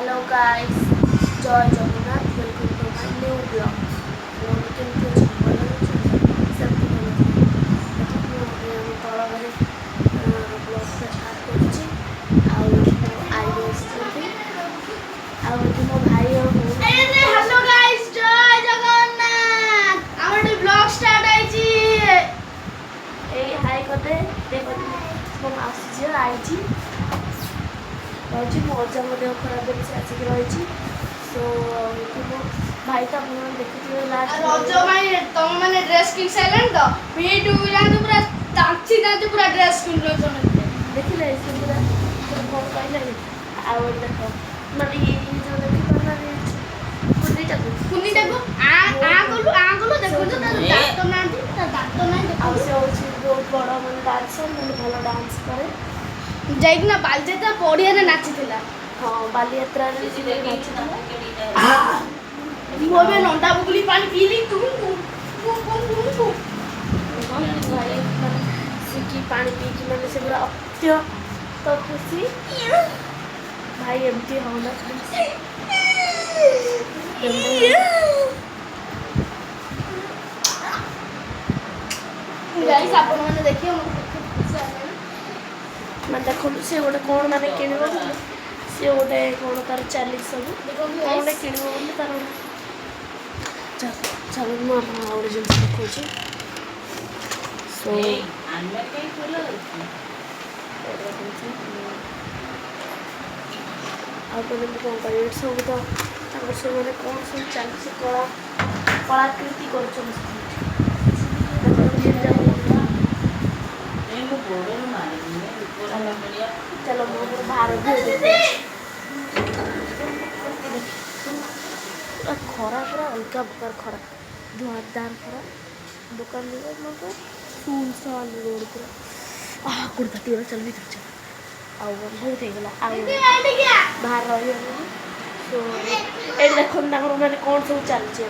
Hello guys, जय Jagannath, welcome to my new blog. केमती अच्छे भल सेमती भल तल घरे ब्लॉग स्टार्ट करुँची मो भाई और हेलो गाइस, जय जगन्नाथ। हमर ब्लॉग स्टार्ट आइची हाई करते मो मासी झी आई रही मो अजा देह खराब से आसिक रही। सो मो भाई तो आप देखुए लास्ट रज माई तुम मैंने ड्रेस किन साइलेंट तो वीडियो जान पूरा तांची ना पूरा ड्रेस किन लो तो देखिले से पूरा कौन कहले आउ देख माने ये जो देखि पाना कुन्नी को आ कोलु देखो तो दांत ना आउ से होची बहुत बड़ा मन डांसर मन भलो डांस करे जाइकना बालजेता पड़िया रे नाची थिला। हां बालियात्रा रे जी नाची वो बे नंदा बुगली पानी पीली तू भाई सिकी पानी पी कि मैंने से पूरा तो खुशी भाई एमती होना गाइस आपण माने देखियो मैं देखो से गोटे कौन मैंने किणव सी गोटे कौन तार चली सब कौन किणव बोले तार चलो मुझे गोटे जिन देखा सो आपने कौन कर सब तो से मैंने कौन सब चलती कला कलाकृति कर चलो मुझे बाहर खरा पूरा अलग प्रकार खरा धुआंधार खरा दुकान मतलब सुनसान रोड पूरा कुर्ता टीवर चल भी चल बहुत होगा बाहर रही तो ये देखो मैंने कौन सब चलती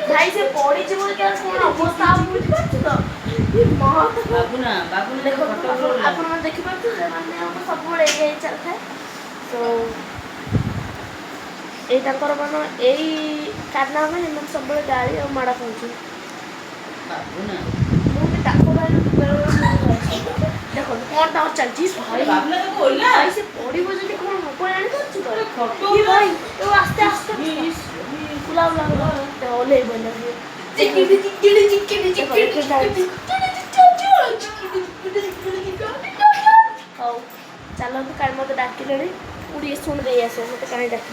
भाई से पड़ी बोल क्या कौन अवस्था देखो आप देखिपे सब चलता है तो यहाँ मान यही कारनामा में सब गाड़ी और माड़ा खाऊँ देखो कौन टावर चलती भाई से पड़ो जी कौन हम जानी भाई तो आस्ते आस्ते बुला बुला ओल्हे हौ चलो तो कहीं मत डाकिले उड़ी शुण दे आस मत कहीं डाक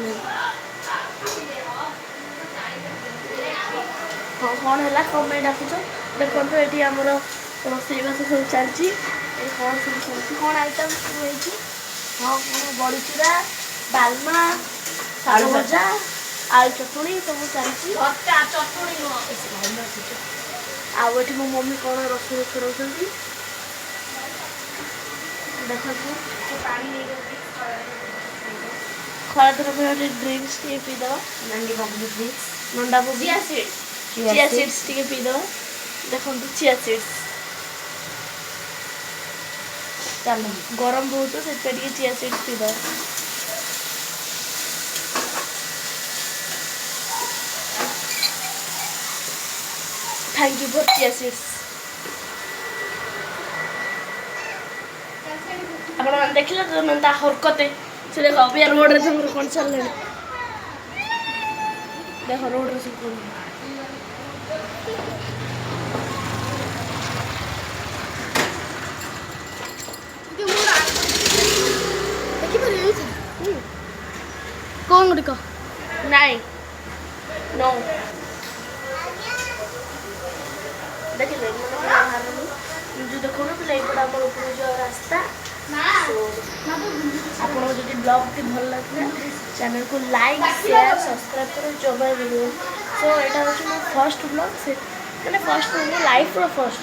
हाँ कौन है कम डाकुच देखो ये आमर रोसईबास सब चलती कौन सब चलती कौन आइटम सब होती हाँ कौन बड़ी चूड़ा डालमा शाग भजा आलू चटणी सब चलती आउ ये मो मम्मी कौन रसोई छोड़ देखो खरा दिन ड्रिंक्स टे पीद नंडा चिया सीड्स टे पीद देखो चिया सीड्स गरम बहुत से चिया सीड्स पीद thank you for chia seeds आप देखिले तो नंदा हरकते से देखो अभी रोड रे तुम कौन चल रहे देखो रोड रे सब कौन कौन गुड़िक नहीं नो देखिले जो देखो ना तो ये आम ऊपर जो रास्ता आपको जो ब्लॉग टी भल लगे चैनल को लाइक शेयर सब्सक्राइब कर जो वीडियो सो यहाँ हूँ मो फर्स्ट ब्लॉग से मैंने फर्स्ट मो लाइफ फर्स्ट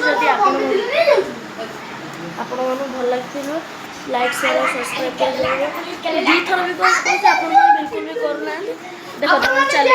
जदि आपण भल लगे लाइक शेयर और सब्सक्राइब कर दी थर भी कौन आप बिल्कुल भी करूना देखो चलिए